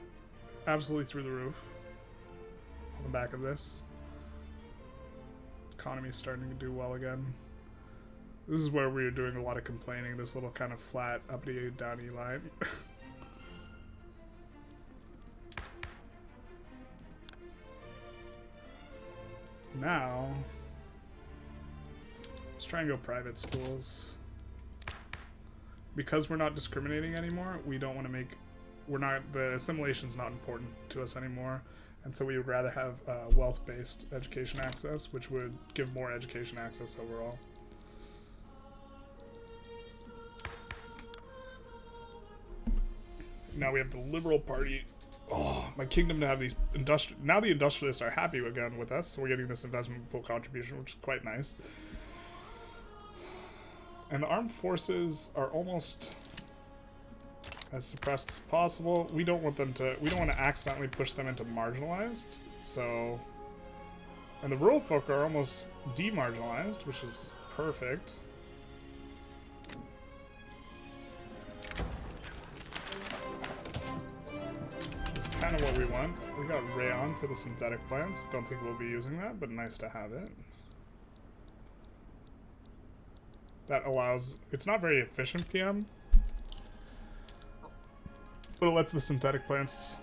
[SPEAKER 1] absolutely through the roof on the back of this. Economy is starting to do well again. This is where we are doing a lot of complaining, this little kind of flat uppity downy line. Now, let's try and go private schools. Because we're not discriminating anymore, we don't want to make... the assimilation's not important to us anymore. And so we would rather have wealth-based education access, which would give more education access overall. Now we have the Liberal Party. Oh, my kingdom to have these now the industrialists are happy again with us, so we're getting this investment pool contribution, which is quite nice. And the armed forces are almost as suppressed as possible. We don't want them to, we don't want to accidentally push them into marginalized, so, and the rural folk are almost demarginalized, which is perfect. It's kind of what we want. We got rayon for the synthetic plants. Don't think we'll be using that, but nice to have it. That allows, it's not very efficient PM, but it lets the synthetic plants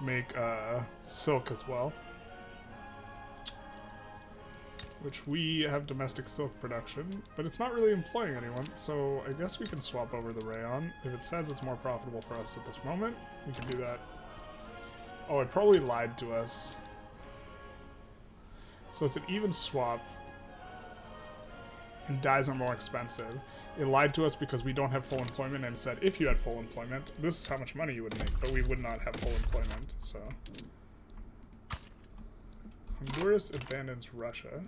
[SPEAKER 1] make silk as well. Which we have domestic silk production, but it's not really employing anyone, so I guess we can swap over the rayon. If it says it's more profitable for us at this moment, we can do that. Oh, it probably lied to us. So it's an even swap. And dyes are more expensive. It lied to us because we don't have full employment and said if you had full employment, this is how much money you would make, but we would not have full employment, so. Honduras abandons Russia.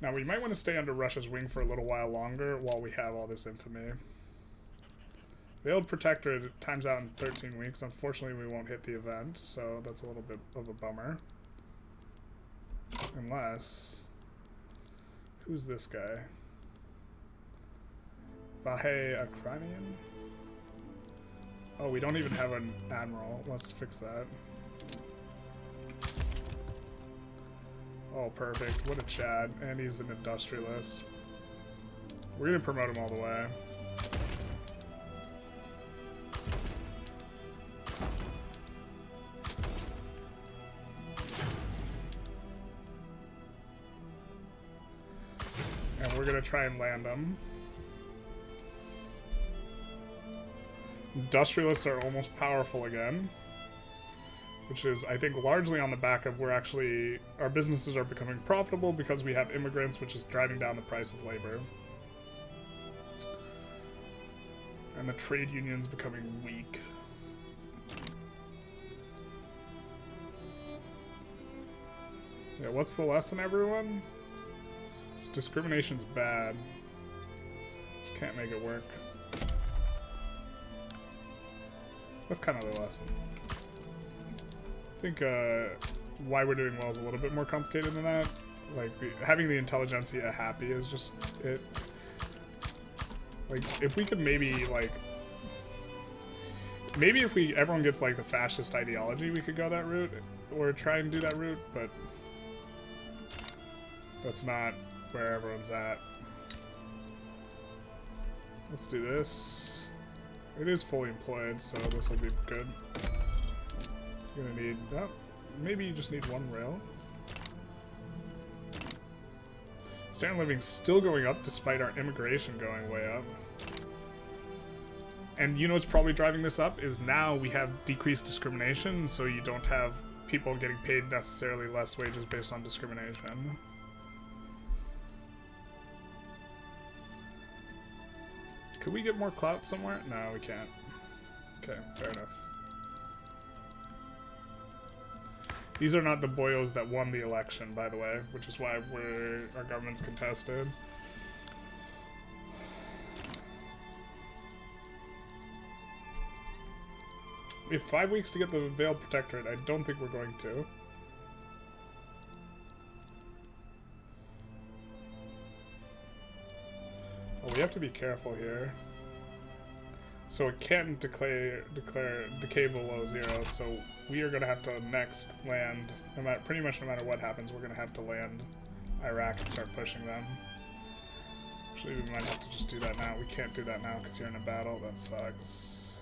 [SPEAKER 1] Now we might want to stay under Russia's wing for a little while longer while we have all this infamy. Veiled Protector times out in 13 weeks. Unfortunately, we won't hit the event, so that's a little bit of a bummer. Unless... Who's this guy? Vahe Akranian? Oh, we don't even have an admiral. Let's fix that. Oh, perfect. What a Chad. And he's an industrialist. We're gonna promote him all the way. And we're gonna try and land them. Industrialists are almost powerful again, which is, I think, largely on the back of our businesses are becoming profitable because we have immigrants, which is driving down the price of labor. And the trade union's becoming weak. Yeah, what's the lesson, everyone? Discrimination's bad. Just can't make it work. That's kind of the lesson. I think why we're doing well is a little bit more complicated than that. Like, having the Intelligentsia happy is just it. Like, if we could maybe, like... Maybe if everyone gets, like, the fascist ideology, we could go that route. Or try and do that route, but... That's not where everyone's at. Let's do this. It is fully employed, so this will be good. You're gonna need... Oh, maybe you just need one rail. Standard living's still going up despite our immigration going way up. And you know what's probably driving this up is now we have decreased discrimination, so you don't have people getting paid necessarily less wages based on discrimination. Could we get more clout somewhere? No, we can't. Okay, fair enough. These are not the boyos that won the election, by the way, which is why our government's contested. We have 5 weeks to get the Veiled Protectorate. I don't think we're going to. Oh, we have to be careful here. So it can't decay below 0, so we are going to have to next land, pretty much no matter what happens, we're going to have to land Iraq and start pushing them. Actually, we might have to just do that now. We can't do that now because you're in a battle. That sucks.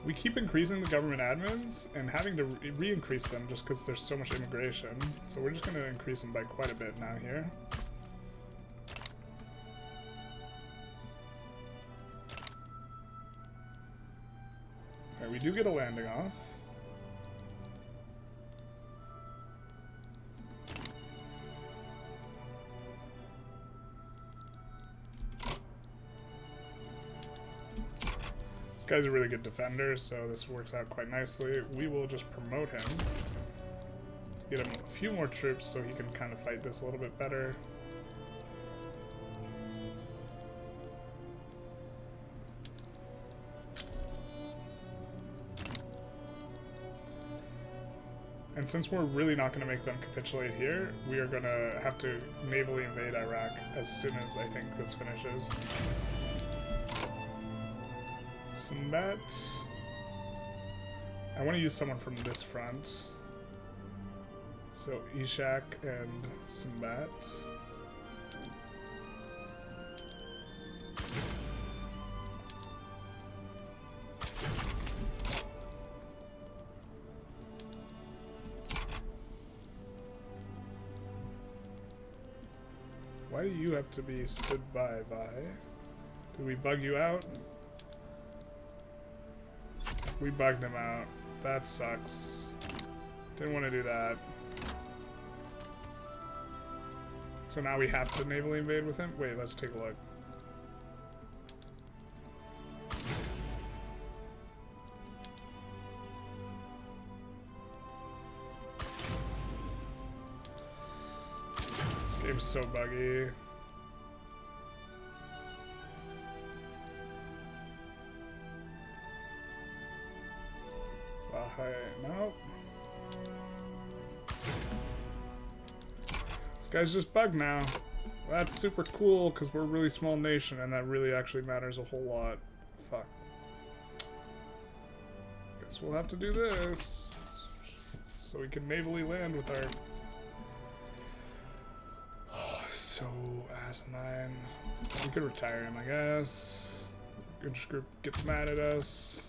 [SPEAKER 1] We keep increasing the government admins and having to re-increase them just because there's so much immigration. So we're just going to increase them by quite a bit now here. Alright, we do get a landing off. This guy's a really good defender, so this works out quite nicely. We will just promote him. Get him a few more troops so he can kind of fight this a little bit better. And since we're really not going to make them capitulate here, we are going to have to navally invade Iraq as soon as I think this finishes. Sambat. I want to use someone from this front. So Ishak and Sambat. Why do you have to be stood by, Vi? Did we bug you out? We bugged him out. That sucks. Didn't want to do that. So now we have to navally invade with him? Wait, let's take a look. This game's so buggy. Nope. This guy's just bugged now. That's super cool because we're a really small nation and that really actually matters a whole lot. Fuck. Guess we'll have to do this so we can navally land with our... Oh, so asinine. We could retire him, I guess. British group gets mad at us.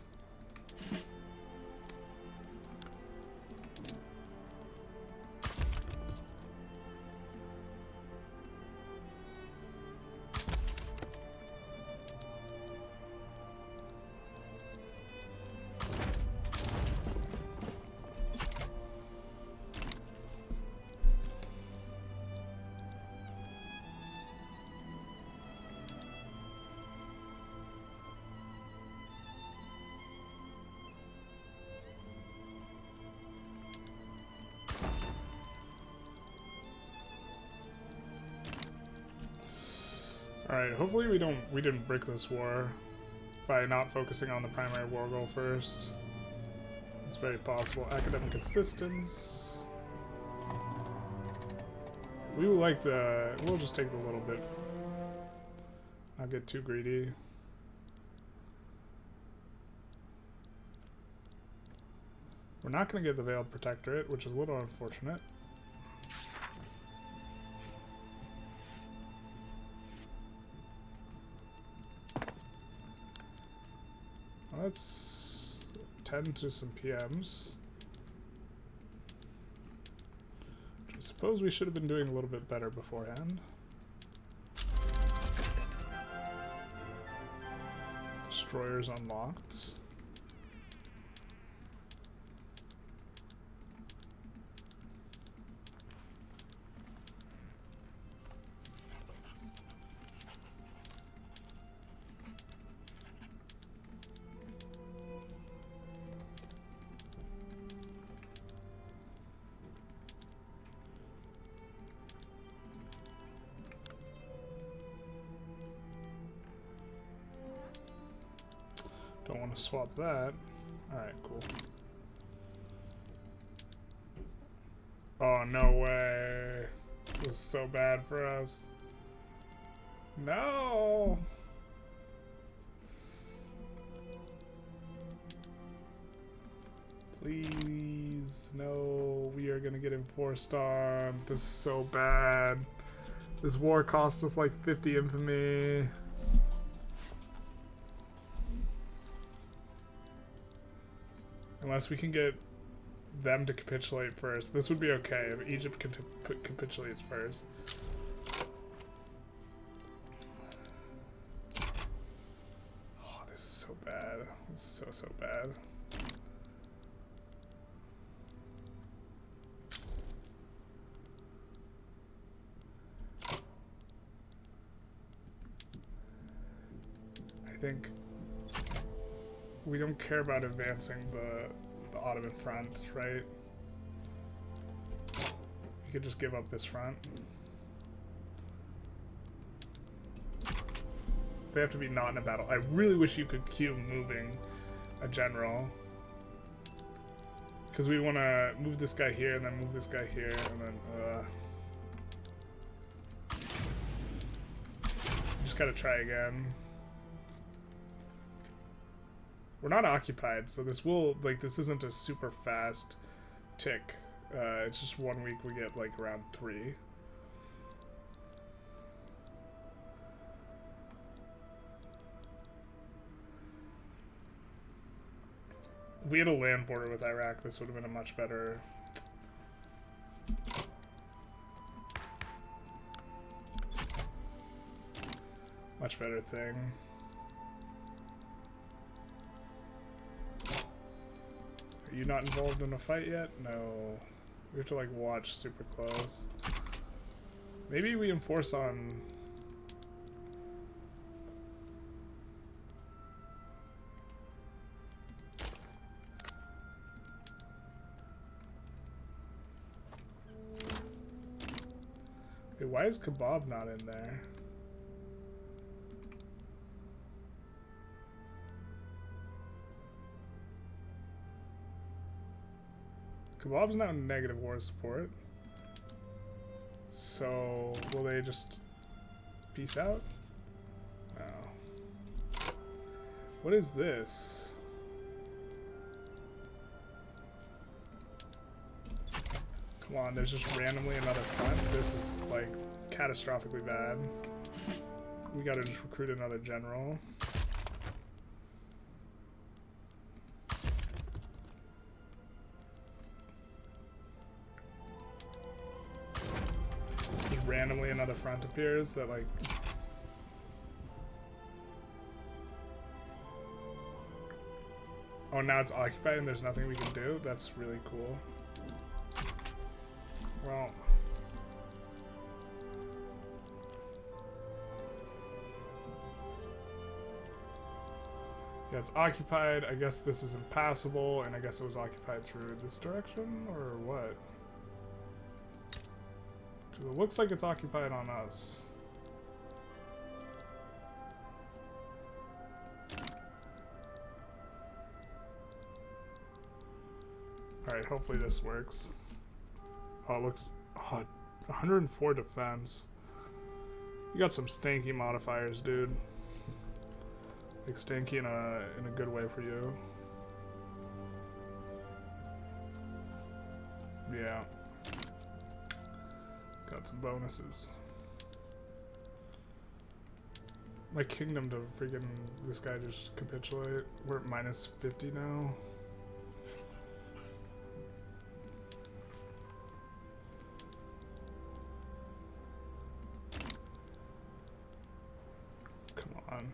[SPEAKER 1] Alright, hopefully we didn't break this war by not focusing on the primary war goal first. It's very possible. Academic assistance. We will like we'll just take a little bit. Not get too greedy. We're not going to get the Veiled Protectorate, which is a little unfortunate. Let's tend to some PMs. Which I suppose we should have been doing a little bit better beforehand. Destroyers unlocked. Don't want to swap that. Alright, cool. Oh, no way. This is so bad for us. No! Please, no. We are gonna get enforced on. This is so bad. This war cost us like 50 infamy. Unless we can get them to capitulate first. This would be okay if Egypt capitulates first. Oh, this is so bad. This is so bad. I think we don't care about advancing the Ottoman front, right? We could just give up this front. They have to be not in a battle. I really wish you could queue moving a general. Because we want to move this guy here and then move this guy here and then, just gotta try again. We're not occupied, so this will, like, this isn't a super fast tick. It's just 1 week we get, like, around 3. If we had a land border with Iraq, this would have been a much better... thing. Are you not involved in a fight yet? No. We have to, like, watch super close. Maybe we enforce on... Wait, why is Kebab not in there? Kebab's now negative war support. So, will they just peace out? No. What is this? Come on, there's just randomly another front. This is, like, catastrophically bad. We gotta just recruit another general. Randomly another front appears that, like, oh, now it's occupied and there's nothing we can do. That's really cool. Well, yeah, it's occupied. I guess this is impassable, and I guess it was occupied through this direction, or what? It looks like it's occupied on us. Alright, hopefully this works. Oh, it looks... Oh, 104 defense. You got some stanky modifiers, dude. Like, stanky in a good way for you. Yeah. Got some bonuses. My kingdom to freaking this guy just capitulate. We're at minus 50 now. Come on.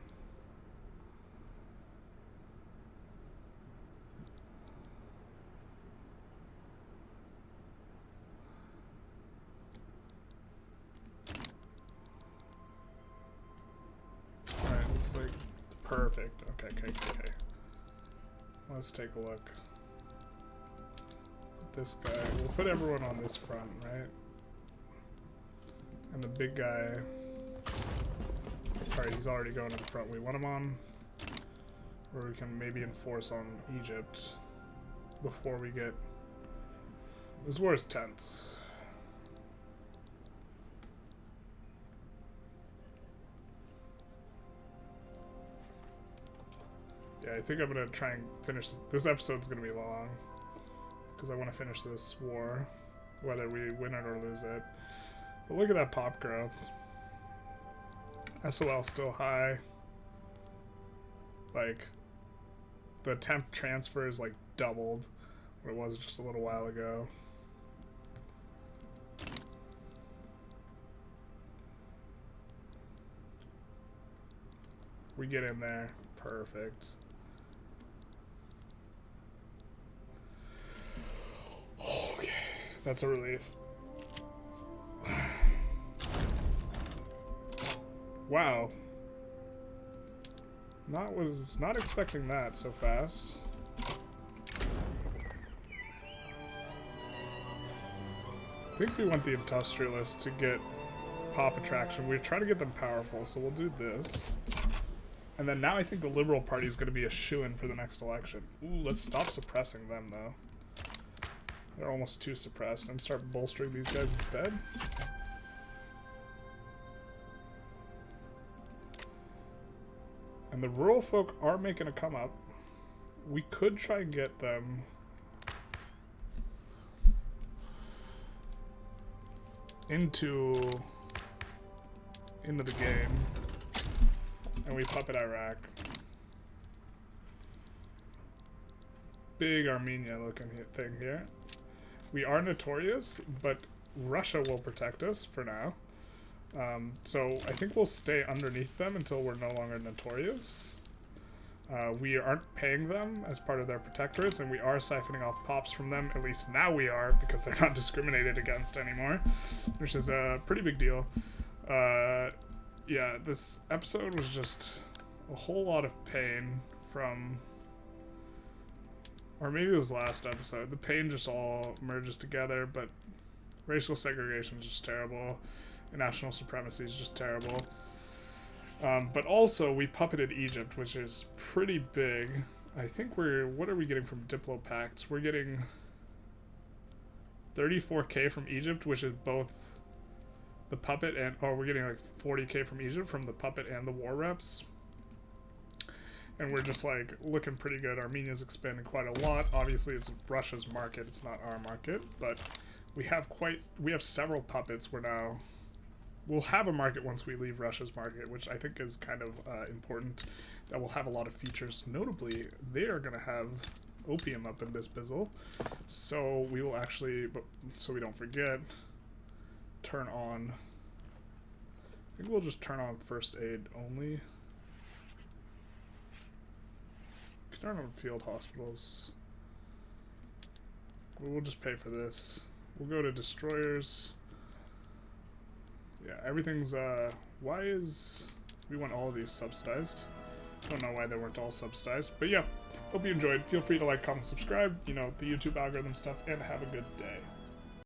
[SPEAKER 1] Perfect. Okay. Let's take a look. This guy. We'll put everyone on this front, right? And the big guy. Alright, he's already going to the front. We want him on. Or we can maybe enforce on Egypt before we get... This war is tense. Yeah, I think I'm gonna try and finish... This episode's gonna be long. Because I want to finish this war. Whether we win it or lose it. But look at that pop growth. SOL still high. Like, the temp transfer is like doubled. what it was just a little while ago. We get in there. Perfect. Okay, that's a relief. Wow. Was not expecting that so fast. I think we want the Industrialists to get pop attraction. We're trying to get them powerful, so we'll do this. And then now I think the Liberal Party is going to be a shoo-in for the next election. Ooh, let's stop suppressing them, though. They're almost too suppressed, and start bolstering these guys instead. And the rural folk are making a come up. We could try and get them into the game. And we puppet Iraq. Big Armenia looking thing here. We are notorious, but Russia will protect us for now. So I think we'll stay underneath them until we're no longer notorious. We aren't paying them as part of their protectorates, and we are siphoning off pops from them. At least now we are, because they're not discriminated against anymore, which is a pretty big deal. Yeah, this episode was just a whole lot of pain from... Or maybe it was last episode. The pain just all merges together, but racial segregation is just terrible. And national supremacy is just terrible. But also, we puppeted Egypt, which is pretty big. I think what are we getting from Diplopacts? We're getting 34k from Egypt, which is both the puppet and... Oh, we're getting like 40k from Egypt from the puppet and the war reps. And we're just like looking pretty good. Armenia's expanding quite a lot. Obviously, it's Russia's market. It's not our market, but we have several puppets. We'll have a market once we leave Russia's market, which I think is kind of important. That will have a lot of features. Notably, they are going to have opium up in this bizzle. So we will actually, so we don't forget, turn on... I think we'll just turn on first aid only. Turn on field hospitals. We'll just pay for this. We'll go to destroyers. Yeah, everything's, we want all of these subsidized. Don't know why they weren't all subsidized, but yeah, hope you enjoyed. Feel free to like, comment, subscribe, you know, the YouTube algorithm stuff, and have a good day.